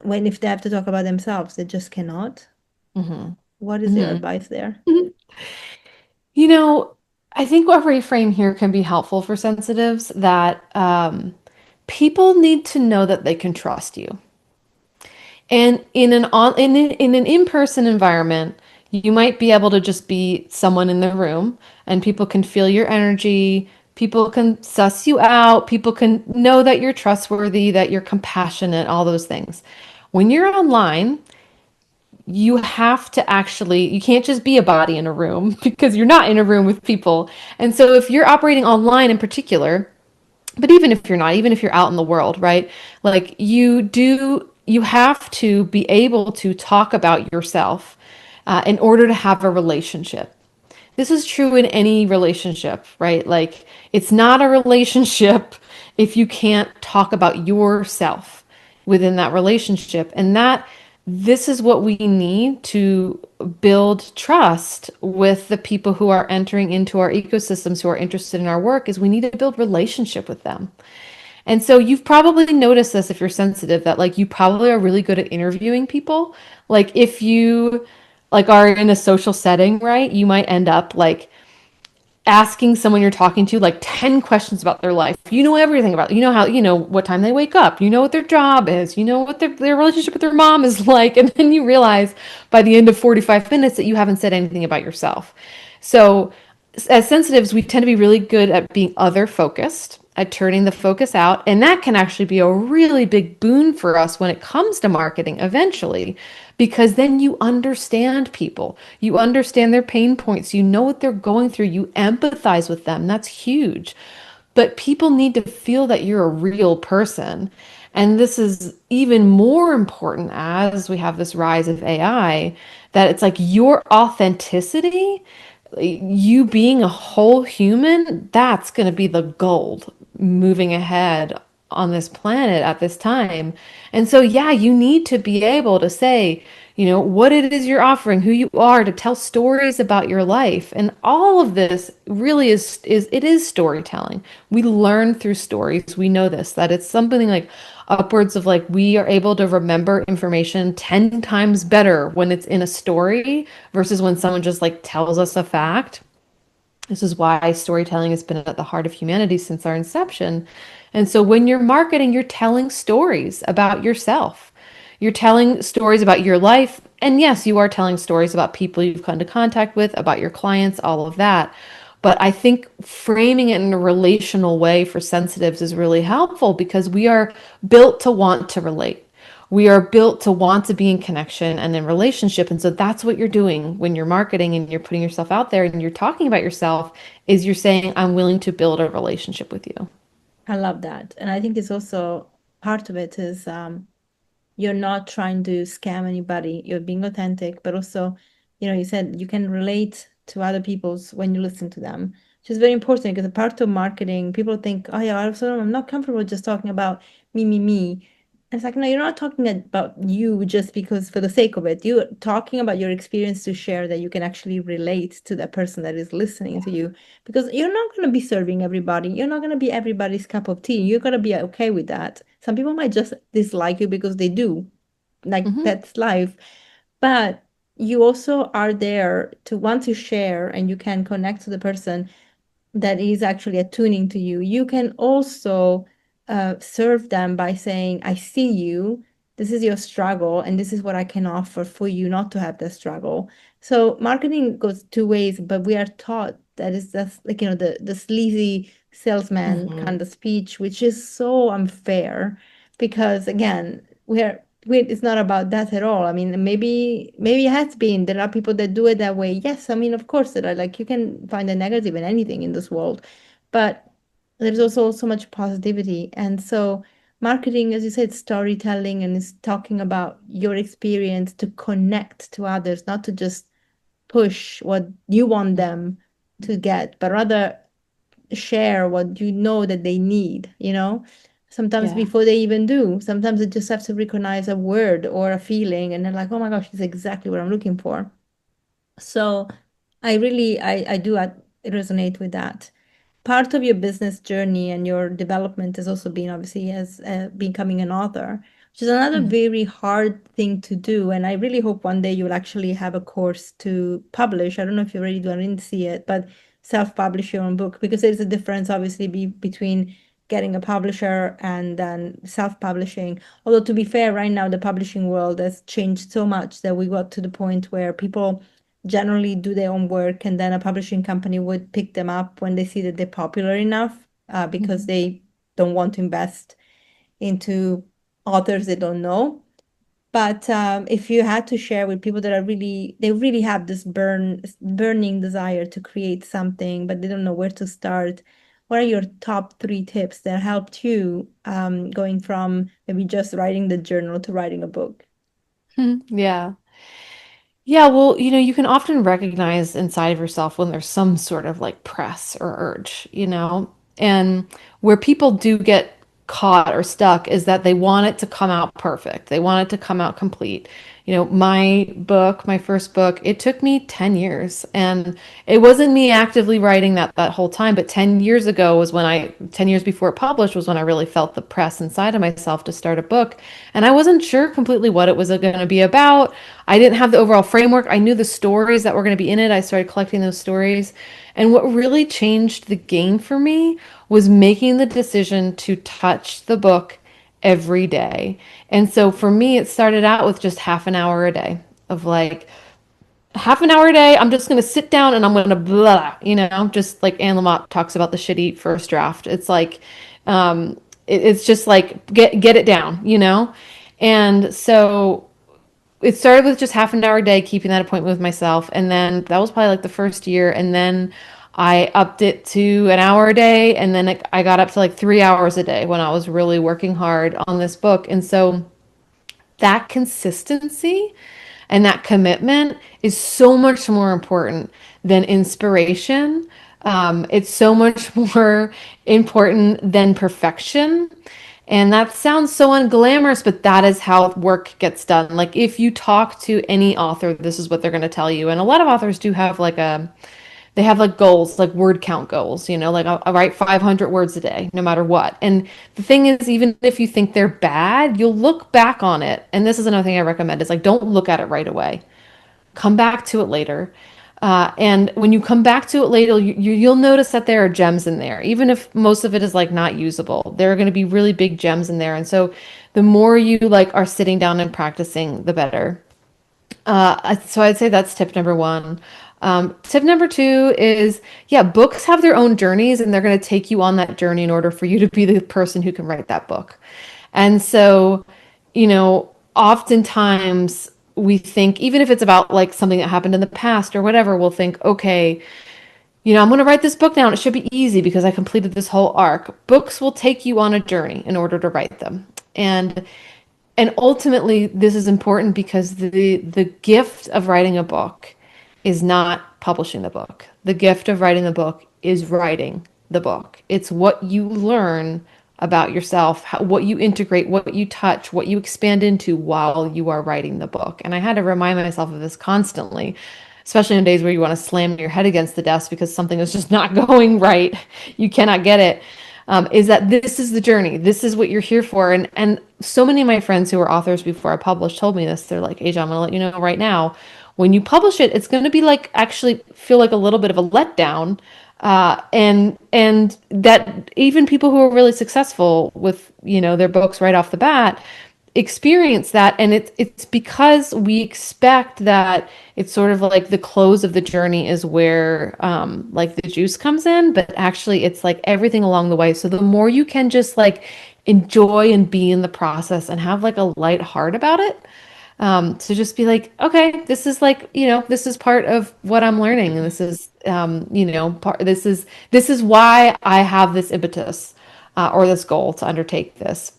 when if they have to talk about themselves, they just cannot. Hmm. What is your Hmm. advice there? You know, I think what reframe here can be helpful for sensitives, that people need to know that they can trust you. And in an in-person environment, you might be able to just be someone in the room, and people can feel your energy, people can suss you out, people can know that you're trustworthy, that you're compassionate, all those things. When you're online, you have to actually, you can't just be a body in a room because you're not in a room with people. And so if you're operating online in particular, but even if you're not, even if you're out in the world, right? Like you have to be able to talk about yourself in order to have a relationship. This is true in any relationship, right? Like it's not a relationship if you can't talk about yourself within that relationship. And that this is what we need to build trust with the people who are entering into our ecosystems, who are interested in our work, is we need to build relationship with them. And so you've probably noticed this if you're sensitive, that like you probably are really good at interviewing people. Like if you like are in a social setting, right? You might end up like asking someone you're talking to like 10 questions about their life. You know everything about, you know how, you know what time they wake up, you know what their job is, you know what their relationship with their mom is like. And then you realize by the end of 45 minutes that you haven't said anything about yourself. So as sensitives, we tend to be really good at being other focused, at turning the focus out. And that can actually be a really big boon for us when it comes to marketing eventually, because then you understand people, you understand their pain points, you know what they're going through, you empathize with them. That's huge. But people need to feel that you're a real person. And this is even more important as we have this rise of AI, that it's like your authenticity, you being a whole human, that's going to be the gold moving ahead on this planet at this time. And so, yeah, you need to be able to say, you know, what it is you're offering, who you are, to tell stories about your life. And all of this really is it is storytelling. We learn through stories. We know this, that it's something like upwards of like we are able to remember information 10 times better when it's in a story versus when someone just like tells us a fact. This is why storytelling has been at the heart of humanity since our inception. And so when you're marketing, you're telling stories about yourself. You're telling stories about your life. And yes, you are telling stories about people you've come into contact with, about your clients, all of that. But I think framing it in a relational way for sensitives is really helpful because we are built to want to relate. We are built to want to be in connection and in relationship. And so that's what you're doing when you're marketing and you're putting yourself out there and you're talking about yourself, is you're saying, I'm willing to build a relationship with you. I love that. And I think it's also part of it is you're not trying to scam anybody. You're being authentic, but also, you said you can relate to other people's when you listen to them, which is very important because a part of marketing, people think, oh yeah, also I'm not comfortable just talking about me, me, me. And it's like, no, you're not talking about you just because for the sake of it. You're talking about your experience to share that you can actually relate to the person that is listening to you because you're not going to be serving everybody. You're not going to be everybody's cup of tea. You're going to be okay with that. Some people might just dislike you because they do. Like Hmm. that's life. But you also are there to want to share and you can connect to the person that is actually attuning to you. You can also serve them by saying, I see you. This is your struggle, and this is what I can offer for you not to have the struggle. So marketing goes two ways, but we are taught that is that's like, the sleazy salesman Hmm. kind of speech, which is so unfair because again, it's not about that at all. I mean, maybe it has been. There are people that do it that way. Yes, I mean, of course there are. Like you can find a negative in anything in this world, but there's also so much positivity. And so marketing, as you said, storytelling and is talking about your experience to connect to others, not to just push what you want them to get, but rather share what you know that they need. Sometimes Yeah. before they even do. Sometimes they just have to recognize a word or a feeling and they're like, oh my gosh, it's exactly what I'm looking for. So I do resonate with that. Part of your business journey and your development has also been obviously as becoming an author, which is another Mhm. very hard thing to do. And I really hope one day you'll actually have a course to publish. I don't know if you already do, I didn't see it, but self-publish your own book because there's a difference obviously between getting a publisher and then self-publishing. Although to be fair, right now the publishing world has changed so much that we got to the point where people generally do their own work and then a publishing company would pick them up when they see that they're popular enough because Mhm. they don't want to invest into authors they don't know. But if you had to share with people that they really have this burning desire to create something, but they don't know where to start, what are your top three tips that helped you going from maybe just writing the journal to writing a book? Yeah. Yeah, well, you can often recognize inside of yourself when there's some sort of like press or urge, and where people do get caught or stuck is that they want it to come out perfect. They want it to come out complete. My book, my first book, it took me 10 years, and it wasn't me actively writing that whole time, but 10 years ago was when 10 years before it published was when I really felt the press inside of myself to start a book. And I wasn't sure completely what it was going to be about. I didn't have the overall framework. I knew the stories that were going to be in it. I started collecting those stories. And what really changed the game for me was making the decision to touch the book every day. And so for me, it started out with just half an hour a day of like half an hour a day. I'm just going to sit down and I'm going to blah, just like Anne Lamott talks about the shitty first draft. It's like, it's just like, get it down. And so it started with just half an hour a day, keeping that appointment with myself. And then that was probably like the first year. And then I upped it to an hour a day. And then I got up to like 3 hours a day when I was really working hard on this book. And so that consistency and that commitment is so much more important than inspiration. It's so much more important than perfection. And that sounds so unglamorous, but that is how work gets done. Like if you talk to any author, this is what they're going to tell you. And a lot of authors do have they have like goals, like word count goals, like I write 500 words a day, no matter what. And the thing is, even if you think they're bad, you'll look back on it. And this is another thing I recommend is like, don't look at it right away. Come back to it later. And when you come back to it later, you'll notice that there are gems in there, even if most of it is like not usable. There are going to be really big gems in there. And so the more you like are sitting down and practicing, the better. So I'd say that's tip number one. Tip number two is, yeah, books have their own journeys and they're going to take you on that journey in order for you to be the person who can write that book. And so, oftentimes we think, even if it's about like something that happened in the past or whatever, we'll think, okay, I'm going to write this book now and it should be easy because I completed this whole arc. Books will take you on a journey in order to write them. And ultimately, this is important because the gift of writing a book is not publishing the book. The gift of writing the book is writing the book. It's what you learn about yourself, what you integrate, what you touch, what you expand into while you are writing the book. And I had to remind myself of this constantly, especially on days where you want to slam your head against the desk because something is just not going right. You cannot get it. Is that this is the journey. This is what you're here for. And so many of my friends who were authors before I published told me this. They're like, Asia, I'm going to let you know right now, when you publish it, it's going to be like actually feel like a little bit of a letdown. And that even people who are really successful with, their books right off the bat experience that. And it's because we expect that it's sort of like the close of the journey is where like the juice comes in, but actually it's like everything along the way. So the more you can just like enjoy and be in the process and have like a light heart about it, to just be like, okay, this is like, this is part of what I'm learning. And this is, this is why I have this impetus, or this goal to undertake this.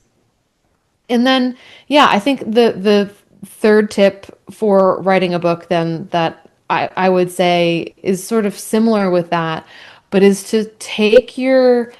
And then, yeah, I think the third tip for writing a book then that I would say is sort of similar with that, but is to take your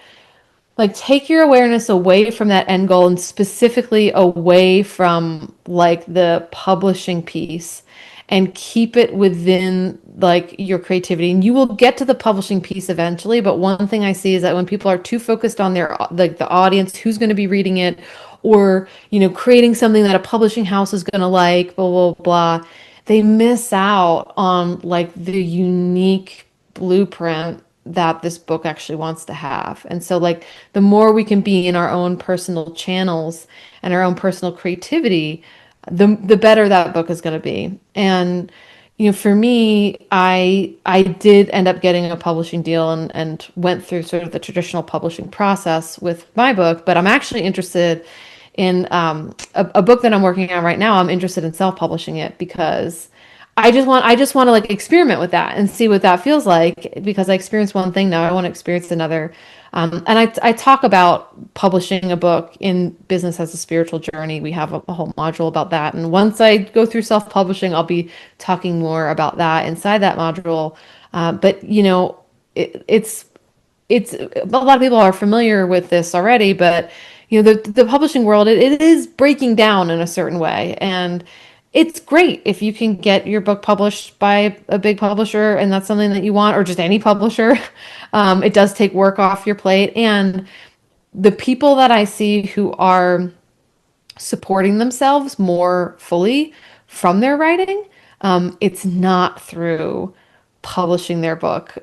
awareness away from that end goal and specifically away from like the publishing piece and keep it within like your creativity. And you will get to the publishing piece eventually. But one thing I see is that when people are too focused on their, like the audience, who's going to be reading it, or, creating something that a publishing house is going to like, blah, blah, blah, they miss out on like the unique blueprint that this book actually wants to have. And so like the more we can be in our own personal channels and our own personal creativity, the better that book is going to be. And for me, I did end up getting a publishing deal and went through sort of the traditional publishing process with my book, but I'm actually interested in a book that I'm working on right now. I'm interested in self-publishing it because I just want to like experiment with that and see what that feels like, because I experienced one thing, now I want to experience another. And I talk about publishing a book in Business as a Spiritual Journey. We have a whole module about that. And once I go through self-publishing, I'll be talking more about that inside that module. But it's a lot of people are familiar with this already, but the publishing world, it is breaking down in a certain way. And it's great if you can get your book published by a big publisher and that's something that you want, or just any publisher. It does take work off your plate. And the people that I see who are supporting themselves more fully from their writing, it's not through publishing their book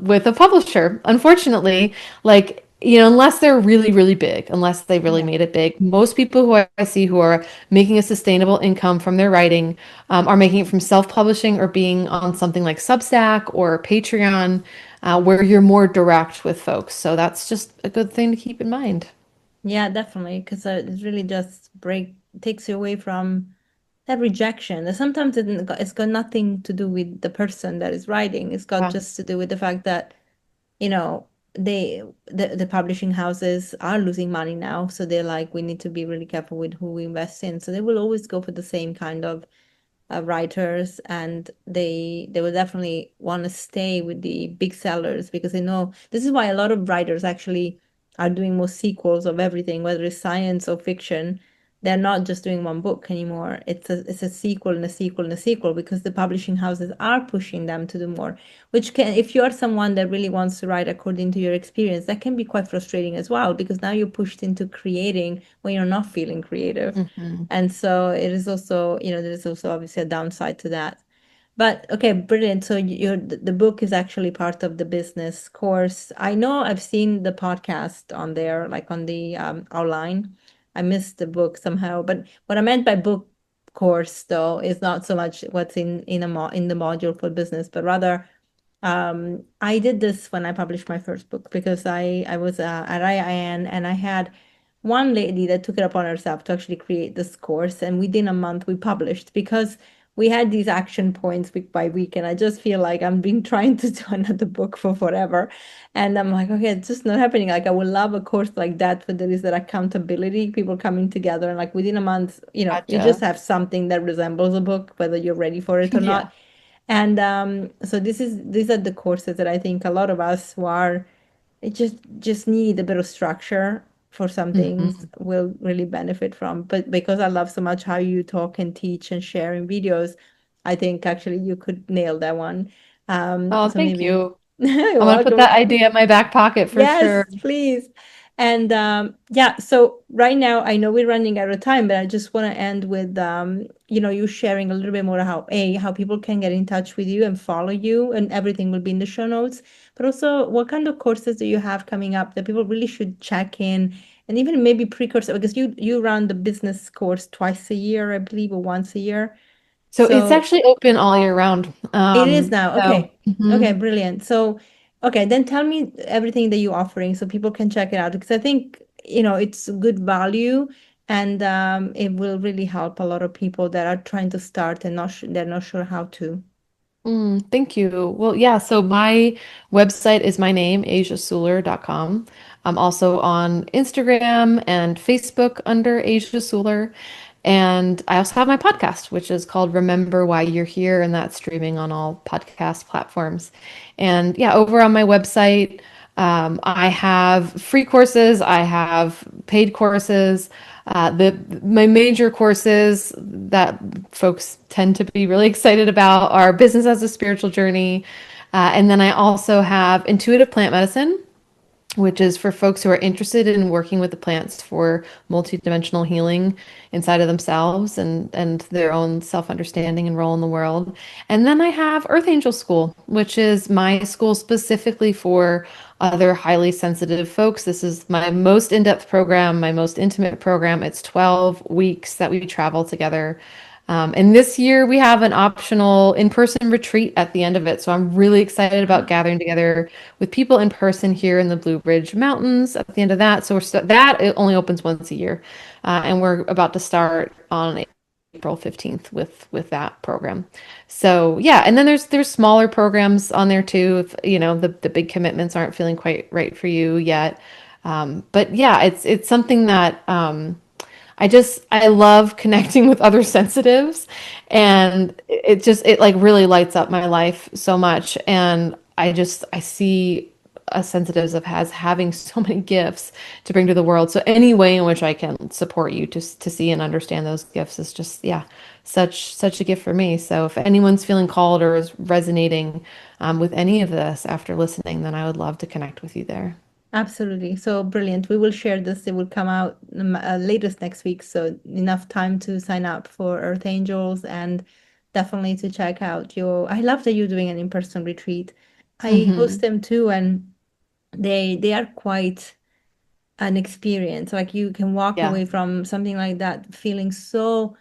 with a publisher. Unfortunately, like, unless they're really, really big, unless they really Yeah. made it big, most people who I see who are making a sustainable income from their writing are making it from self-publishing or being on something like Substack or Patreon, where you're more direct with folks. So that's just a good thing to keep in mind. Yeah, definitely, because it really just takes you away from that rejection. And sometimes it's got nothing to do with the person that is writing. It's got Yeah. just to do with the fact that, you know, the publishing houses are losing money now, so they're like, we need to be really careful with who we invest in. So they will always go for the same kind of writers, and they will definitely want to stay with the big sellers because they know this is why a lot of writers actually are doing more sequels of everything, whether it's science or fiction. They're not just doing one book anymore. It's a sequel and a sequel and a sequel because the publishing houses are pushing them to do more, which can, if you're someone that really wants to write according to your experience, that can be quite frustrating as well because now you're pushed into creating when you're not feeling creative. Mhm. And so it is also, there's also obviously a downside to that. But okay, brilliant. So the book is actually part of the business course. I know I've seen the podcast on there, like on the outline. I missed the book somehow, but what I meant by book course though is not so much what's in the module for business, but rather I did this when I published my first book because I was at IIN and I had one lady that took it upon herself to actually create this course, and within a month we published because we had these action points week by week, and I just feel like I've been trying to do another book for forever, and I'm like, okay, it's just not happening. Like I would love a course like that where there is that accountability, people coming together, and like within a month, you just Gotcha. have something that resembles a book, whether you're ready for it or Yeah. not. And so these are the courses that I think a lot of us who are it just need a bit of structure for some things Mhm. will really benefit from. But because I love so much how you talk and teach and share in videos, I think actually you could nail that one. Oh, So thank maybe you. you're I'm gonna put that welcome. idea in my back pocket for Yes, sure. please. And yeah, so right now I know we're running out of time, but I just want to end with you sharing a little bit more how people can get in touch with you and follow you, and everything will be in the show notes. But also, what kind of courses do you have coming up that people really should check in, and even maybe precursor because you run the business course twice a year, I believe, or once a year. So it's So actually open all year round. it is now. So Okay. Okay, mhm. brilliant. So, okay, then tell me everything that you're offering so people can check it out because I think, it's good value, and it will really help a lot of people that are trying to start and they're not sure how to. Thank you. Well, yeah, so my website is my name, asiasuler.com. I'm also on Instagram and Facebook under Asia Suler. And I also have my podcast, which is called Remember Why You're Here, and that's streaming on all podcast platforms. And yeah, over on my website, I have free courses, I have paid courses. The my major courses that folks tend to be really excited about are Business as a Spiritual Journey, and then I also have Intuitive Plant Medicine, which is for folks who are interested in working with the plants for multidimensional healing inside of themselves and their own self-understanding and role in the world. And then I have Earth Angel School, which is my school specifically for other highly sensitive folks. This is my most in-depth program, my most intimate program. It's 12 weeks that we travel together. And this year we have an optional in-person retreat at the end of it. So I'm really excited about gathering together with people in person here in the Blue Ridge Mountains at the end of that. So that it only opens once a year, and we're about to start on April 15th with that program. So yeah, and then there's smaller programs on there too. If the big commitments aren't feeling quite right for you yet, but yeah, it's something that. I love connecting with other sensitives, and it like really lights up my life so much. And I see us sensitives of has having so many gifts to bring to the world. So any way in which I can support you to see and understand those gifts is just, yeah, such a gift for me. So if anyone's feeling called or is resonating with any of this after listening, then I would love to connect with you there. Absolutely. So brilliant. We will share this. It will come out latest next week. So enough time to sign up for Earth Angels and definitely to check out I love that you're doing an in-person retreat. I host Hmm. them too, and they are quite an experience. Like you can walk Yeah. away from something like that feeling so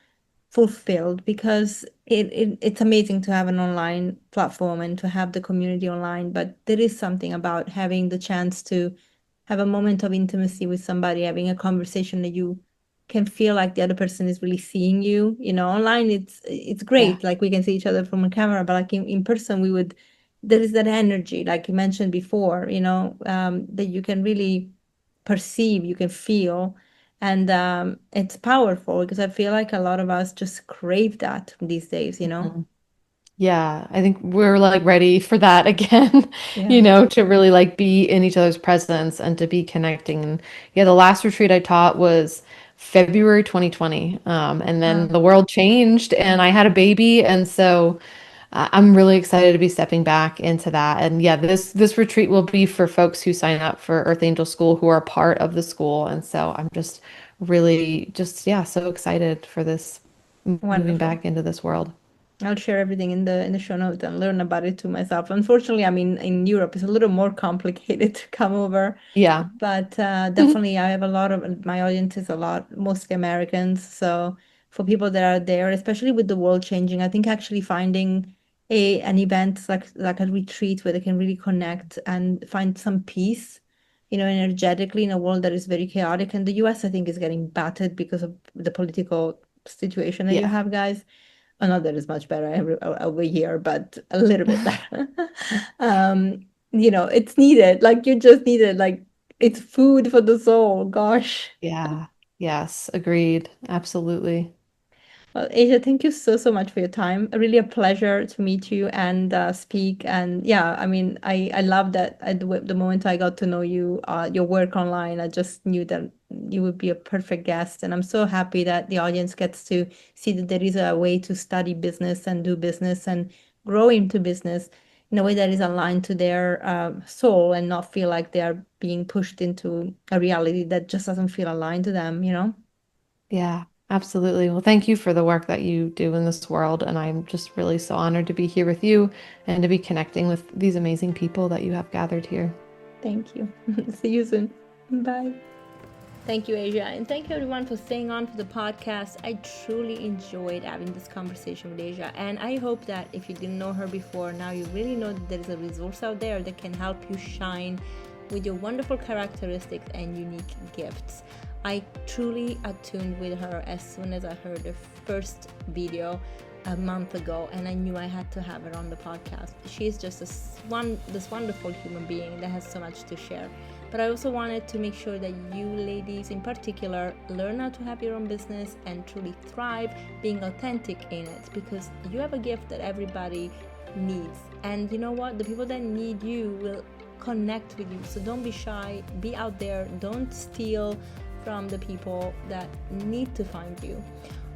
fulfilled because it's amazing to have an online platform and to have the community online, but there is something about having the chance to have a moment of intimacy with somebody, having a conversation that you can feel like the other person is really seeing you. Online it's Yeah. great, like we can see each other from a camera, but like in person there is that energy, like you mentioned before, that you can really perceive, you can feel. And it's powerful because I feel like a lot of us just crave that these days. Mhm. Yeah, I think we're like ready for that again, Yeah. to really like be in each other's presence and to be connecting. And yeah, the last retreat I taught was February 2020. And then Wow. the world changed and I had a baby. And so I'm really excited to be stepping back into that. And yeah, this retreat will be for folks who sign up for Earth Angel School who are part of the school. And so I'm just really just yeah, so excited for this moving Wonderful. back into this world. I'll share everything in the show notes and learn about it to myself. Unfortunately, I mean, in Europe, it's a little more complicated to come over, Yeah. but definitely, I have a lot of my audience is a lot mostly Americans. So for people that are there, especially with the world changing, I think actually finding an event like a retreat where they can really connect and find some peace, energetically in a world that is very chaotic. And the US, I think, is getting battered because of the political situation that you Yeah. have, guys. Not that it's much better over here, but a little bit better. um, it's needed. Like you just need it. Like it's food for the soul. Gosh. Yeah. Yes. Agreed. Absolutely. Well, Asia, thank you so, so much for your time. Really a pleasure to meet you and speak. And yeah, I mean, I love that at the moment I got to know you, your work online, I just knew that you would be a perfect guest. And I'm so happy that the audience gets to see that there is a way to study business and do business and grow into business in a way that is aligned to their soul and not feel like they are being pushed into a reality that just doesn't feel aligned to them. Yeah. Absolutely. Well, thank you for the work that you do in this world. And I'm just really so honored to be here with you and to be connecting with these amazing people that you have gathered here. Thank you. See you soon. Bye. Thank you, Asia. And thank you, everyone, for staying on for the podcast. I truly enjoyed having this conversation with Asia. And I hope that if you didn't know her before, now you really know that there is a resource out there that can help you shine with your wonderful characteristics and unique gifts. I truly attuned with her as soon as I heard the first video a month ago, and I knew I had to have her on the podcast. She is just this wonderful human being that has so much to share. But I also wanted to make sure that you ladies in particular learn how to have your own business and truly thrive being authentic in it, because you have a gift that everybody needs. And you know what? The people that need you will connect with you. So don't be shy, be out there, don't steal from the people that need to find you.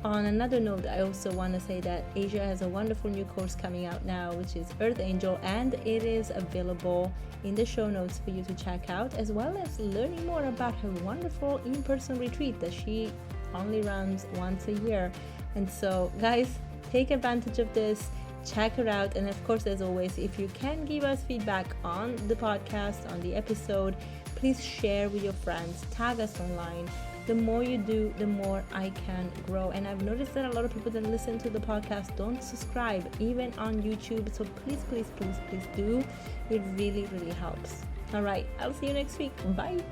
On another note, I also want to say that Asia has a wonderful new course coming out now, which is Earth Angel, and it is available in the show notes for you to check out, as well as learning more about her wonderful in-person retreat that she only runs once a year. And so, guys, take advantage of this, check her out, and of course, as always, if you can give us feedback on the podcast, on the episode, please share with your friends, tag us online. The more you do, the more I can grow. And I've noticed that a lot of people that listen to the podcast don't subscribe, even on YouTube. So please, please, please, please do. It really, really helps. All right, I'll see you next week. Bye.